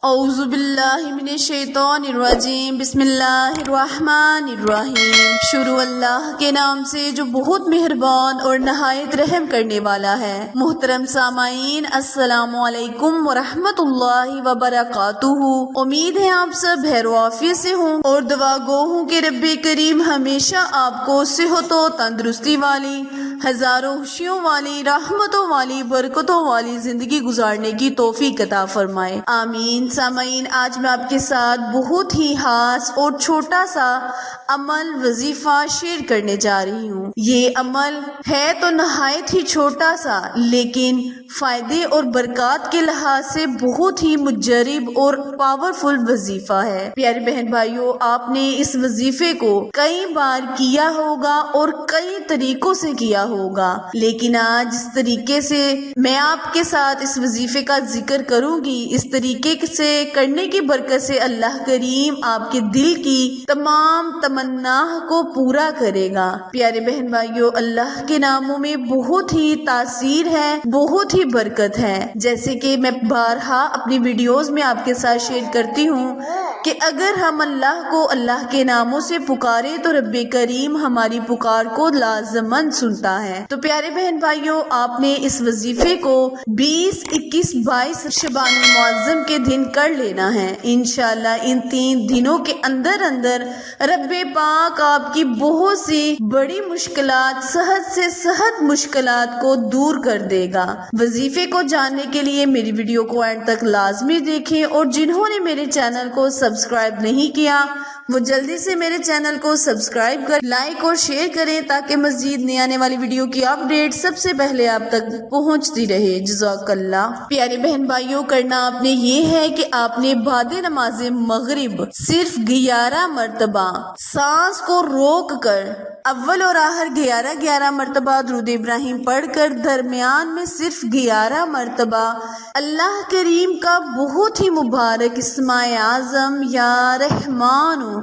اعوذ باللہ من الشیطان الرجیم، بسم اللہ الرحمن الرحیم۔ شروع اللہ کے نام سے جو بہت مہربان اور نہایت رحم کرنے والا ہے۔ محترم سامعین، السلام علیکم ورحمۃ اللہ وبرکاتہ۔ امید ہے آپ سب خیر و عافیت سے ہوں اور دعا گو ہوں کہ رب کریم ہمیشہ آپ کو صحت و تندرستی والی، ہزاروں خوشیوں والی، رحمتوں والی، برکتوں والی زندگی گزارنے کی توفیق عطا فرمائے، آمین۔ سامعین، آج میں آپ کے ساتھ بہت ہی خاص اور چھوٹا سا عمل وظیفہ شیئر کرنے جا رہی ہوں۔ یہ عمل ہے تو نہایت ہی چھوٹا سا، لیکن فائدے اور برکات کے لحاظ سے بہت ہی مجرب اور پاورفل وظیفہ ہے۔ پیارے بہن بھائیوں، آپ نے اس وظیفے کو کئی بار کیا ہوگا اور کئی طریقوں سے کیا ہوگا، لیکن آج اس طریقے سے میں آپ کے ساتھ اس وظیفے کا ذکر کروں گی۔ اس طریقے سے کرنے کی برکت سے اللہ کریم آپ کے دل کی تمام تمنا کو پورا کرے گا۔ پیارے بہن بھائیوں، اللہ کے ناموں میں بہت ہی تاثیر ہے، بہت ہی برکت ہے۔ جیسے کہ میں بارہا اپنی ویڈیوز میں آپ کے ساتھ شیئر کرتی ہوں کہ اگر ہم اللہ کو اللہ کے ناموں سے پکارے تو رب کریم ہماری پکار کو لازماً سنتا ہے۔ تو پیارے بہن بھائیوں، آپ نے اس وظیفے کو 20، 21، 22 شعبان المعظم کے دن کر لینا ہے۔ انشاءاللہ ان 3 دنوں کے اندر رب پاک آپ کی بہت سی بڑی مشکلات، سخت سے سخت مشکلات کو دور کر دے گا۔ وظیفے کو جاننے کے لیے میری ویڈیو کو اینڈ تک لازمی دیکھیں، اور جنہوں نے میرے چینل کو سبسکرائب نہیں کیا وہ جلدی سے میرے چینل کو سبسکرائب کر لائک اور شیئر کریں تاکہ مزید نئی آنے والی ویڈیو کی اپڈیٹ سب سے پہلے آپ تک پہنچتی رہے۔ جزاک اللہ۔ پیارے بہن بھائیوں، کرنا آپ نے یہ ہے کہ آپ نے بعد نماز مغرب صرف 11 مرتبہ سانس کو روک کر اول اور آخر 11 مرتبہ درود ابراہیم پڑھ کر درمیان میں صرف 11 مرتبہ اللہ کریم کا بہت ہی مبارک اسم اعظم یا رحمانو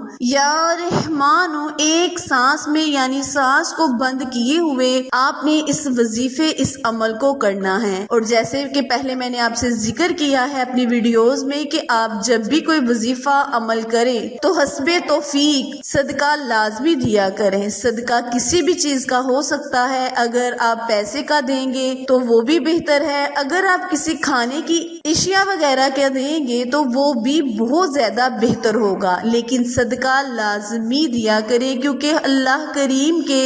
ایک سانس میں، یعنی سانس کو بند کیے ہوئے آپ نے اس وظیفے، اس عمل کو کرنا ہے۔ اور جیسے کہ پہلے میں نے آپ سے ذکر کیا ہے اپنی ویڈیوز میں کہ آپ جب بھی کوئی وظیفہ عمل کریں تو حسب توفیق صدقہ لازمی دیا کریں۔ صدقہ کسی بھی چیز کا ہو سکتا ہے، اگر آپ پیسے کا دیں گے تو وہ بھی بہتر ہے، اگر آپ کسی کھانے کی اشیاء وغیرہ کا دیں گے تو وہ بھی بہت زیادہ بہتر ہوگا، لیکن صدقہ لازمی دیا کریں، کیونکہ اللہ کریم کے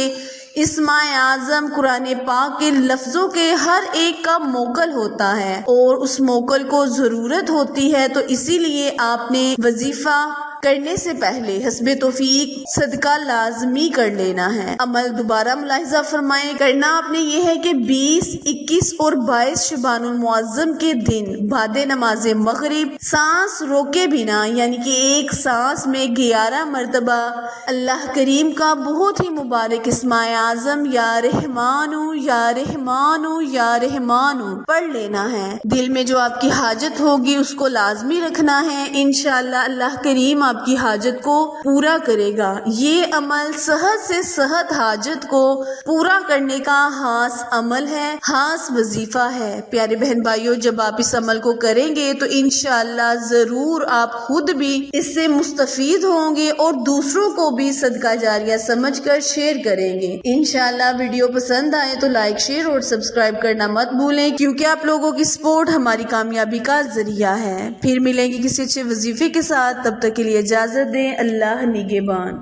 اسم اعظم قرآن پاک کے لفظوں کے ہر ایک کا موکل ہوتا ہے اور اس موکل کو ضرورت ہوتی ہے، تو اسی لیے آپ نے وظیفہ کرنے سے پہلے حسب توفیق صدقہ لازمی کر لینا ہے۔ عمل دوبارہ ملاحظہ فرمائیں، کرنا آپ نے یہ ہے کہ 20، 21 اور 22 شعبان المعظم کے دن بعد نماز مغرب سانس روکے بنا، یعنی کہ ایک سانس میں 11 مرتبہ اللہ کریم کا بہت ہی مبارک اسم اعظم یا رحمانو یا رحمانو یا رحمانو پڑھ لینا ہے۔ دل میں جو آپ کی حاجت ہوگی اس کو لازمی رکھنا ہے، انشاءاللہ اللہ کریم آپ کی حاجت کو پورا کرے گا۔ یہ عمل صحت سے صحت حاجت کو پورا کرنے کا خاص عمل ہے، خاص وظیفہ ہے۔ پیارے بہن بھائیوں، جب آپ اس عمل کو کریں گے تو انشاءاللہ ضرور آپ خود بھی اس سے مستفید ہوں گے اور دوسروں کو بھی صدقہ جاریہ سمجھ کر شیئر کریں گے۔ انشاءاللہ ویڈیو پسند آئے تو لائک، شیئر اور سبسکرائب کرنا مت بھولیں، کیونکہ آپ لوگوں کی سپورٹ ہماری کامیابی کا ذریعہ ہے۔ پھر ملیں گے کسی اچھے وظیفے کے ساتھ، تب تک کے لیے اجازت دیں۔ اللہ نگہبان۔